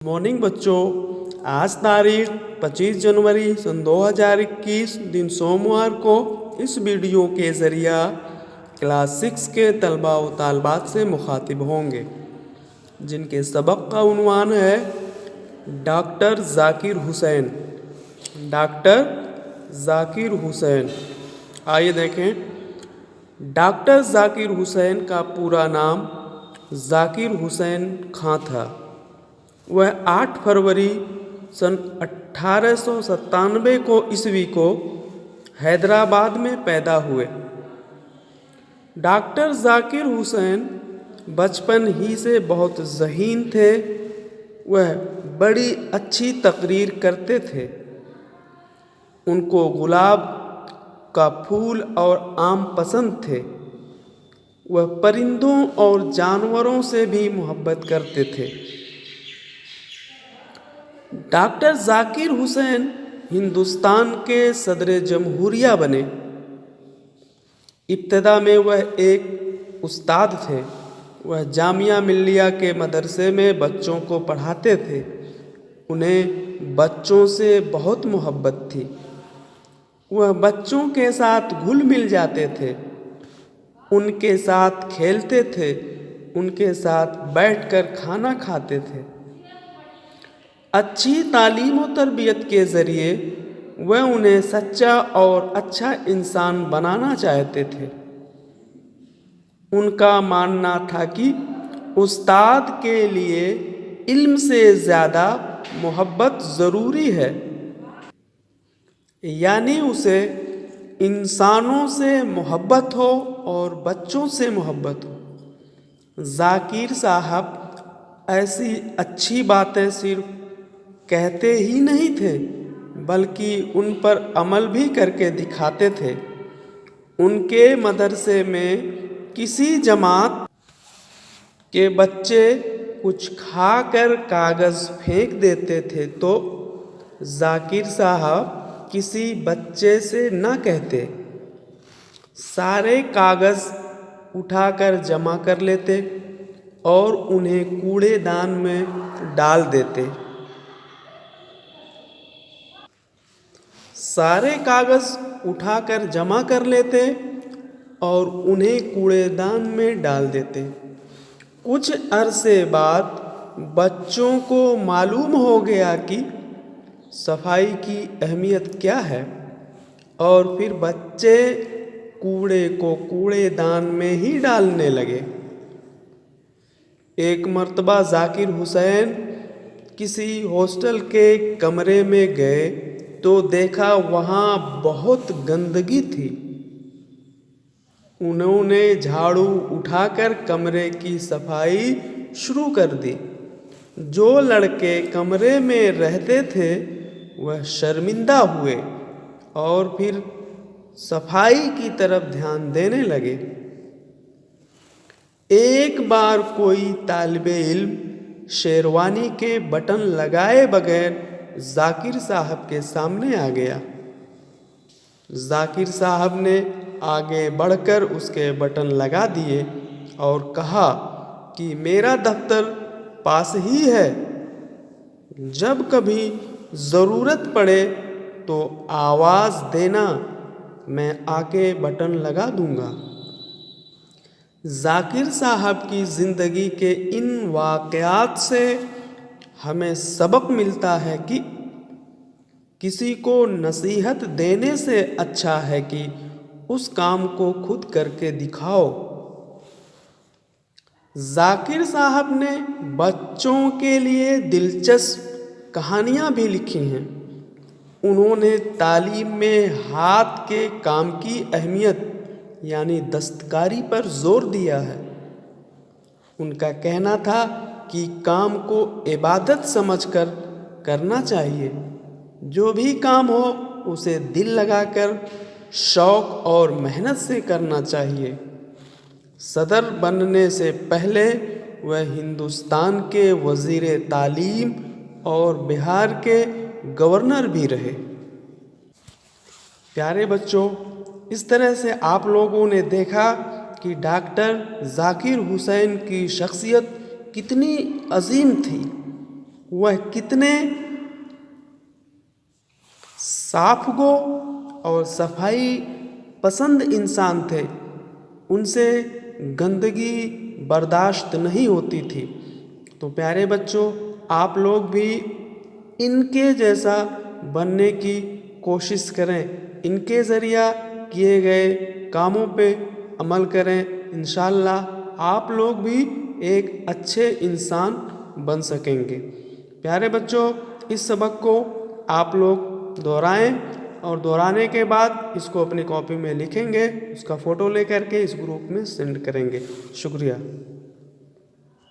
Morning बच्चों, आज तारीख 25 जनवरी सन 2021 दिन सोमवार को इस वीडियो के ज़रिए क्लास 6 के तलबा व तालबात से मुखातिब होंगे, जिनके सबक का उन्वान है डॉक्टर ज़ाकिर हुसैन। डॉक्टर ज़ाकिर हुसैन, आइए देखें। डॉक्टर ज़ाकिर हुसैन का पूरा नाम ज़ाकिर हुसैन खां था। वह 8 फरवरी सन 1897 को ईस्वी को हैदराबाद में पैदा हुए। डॉक्टर ज़ाकिर हुसैन बचपन ही से बहुत ज़हीन थे। वह बड़ी अच्छी तकरीर करते थे। उनको गुलाब का फूल और आम पसंद थे। वह परिंदों और जानवरों से भी मोहब्बत करते थे। डॉक्टर ज़ाकिर हुसैन हिंदुस्तान के सदर जमहूरिया बने। इब्तदा में वह एक उस्ताद थे। वह जामिया मिल्लिया के मदरसे में बच्चों को पढ़ाते थे। उन्हें बच्चों से बहुत मोहब्बत थी। वह बच्चों के साथ घुल मिल जाते थे, उनके साथ खेलते थे, उनके साथ बैठकर खाना खाते थे। अच्छी तालीम और तरबियत के ज़रिए वह उन्हें सच्चा और अच्छा इंसान बनाना चाहते थे। उनका मानना था कि उस्ताद के लिए इल्म से ज़्यादा मोहब्बत ज़रूरी है, यानी उसे इंसानों से मोहब्बत हो और बच्चों से मोहब्बत हो। ज़ाकिर साहब ऐसी अच्छी बातें सिर्फ कहते ही नहीं थे, बल्कि उन पर अमल भी करके दिखाते थे। उनके मदरसे में किसी जमात के बच्चे कुछ खाकर कागज़ फेंक देते थे तो ज़ाकिर साहब किसी बच्चे से न कहते, सारे कागज़ उठाकर जमा कर लेते और उन्हें कूड़ेदान में डाल देते। सारे कागज़ उठाकर जमा कर लेते और उन्हें कूड़ेदान में डाल देते। कुछ अरसे बाद बच्चों को मालूम हो गया कि सफाई की अहमियत क्या है, और फिर बच्चे कूड़े को कूड़ेदान में ही डालने लगे। एक मर्तबा ज़ाकिर हुसैन किसी हॉस्टल के कमरे में गए तो देखा वहाँ बहुत गंदगी थी। उन्होंने झाड़ू उठाकर कमरे की सफाई शुरू कर दी। जो लड़के कमरे में रहते थे वह शर्मिंदा हुए और फिर सफाई की तरफ ध्यान देने लगे। एक बार कोई तालिबे इल्म शेरवानी के बटन लगाए बगैर ज़ाकिर साहब के सामने आ गया। ज़ाकिर साहब ने आगे बढ़कर उसके बटन लगा दिए और कहा कि मेरा दफ्तर पास ही है, जब कभी ज़रूरत पड़े तो आवाज़ देना, मैं आके बटन लगा दूंगा। ज़ाकिर साहब की ज़िंदगी के इन वाक़यात से हमें सबक मिलता है कि किसी को नसीहत देने से अच्छा है कि उस काम को खुद करके दिखाओ। ज़ाकिर साहब ने बच्चों के लिए दिलचस्प कहानियाँ भी लिखी हैं। उन्होंने तालीम में हाथ के काम की अहमियत यानी दस्तकारी पर जोर दिया है। उनका कहना था कि काम को इबादत समझकर करना चाहिए। जो भी काम हो उसे दिल लगाकर शौक़ और मेहनत से करना चाहिए। सदर बनने से पहले वह हिंदुस्तान के वज़ीर तालीम और बिहार के गवर्नर भी रहे। प्यारे बच्चों, इस तरह से आप लोगों ने देखा कि डॉक्टर ज़ाकिर हुसैन की शख्सियत कितनी अजीम थी। وہ کتنے صاف گو اور صفائی پسند انسان تھے، ان سے گندگی برداشت نہیں ہوتی تھی۔ تو پیارے بچوں، آپ لوگ بھی ان کے جیسا بننے کی کوشش کریں، ان کے ذریعہ کیے گئے کاموں پہ عمل کریں، انشاءاللہ آپ لوگ بھی ایک اچھے انسان بن سکیں گے۔ پیارے بچوں، اس سبق کو آپ لوگ دہرائیں اور دہرانے کے بعد اس کو اپنی کاپی میں لکھیں گے، اس کا فوٹو لے کر کے اس گروپ میں سینڈ کریں گے۔ شکریہ۔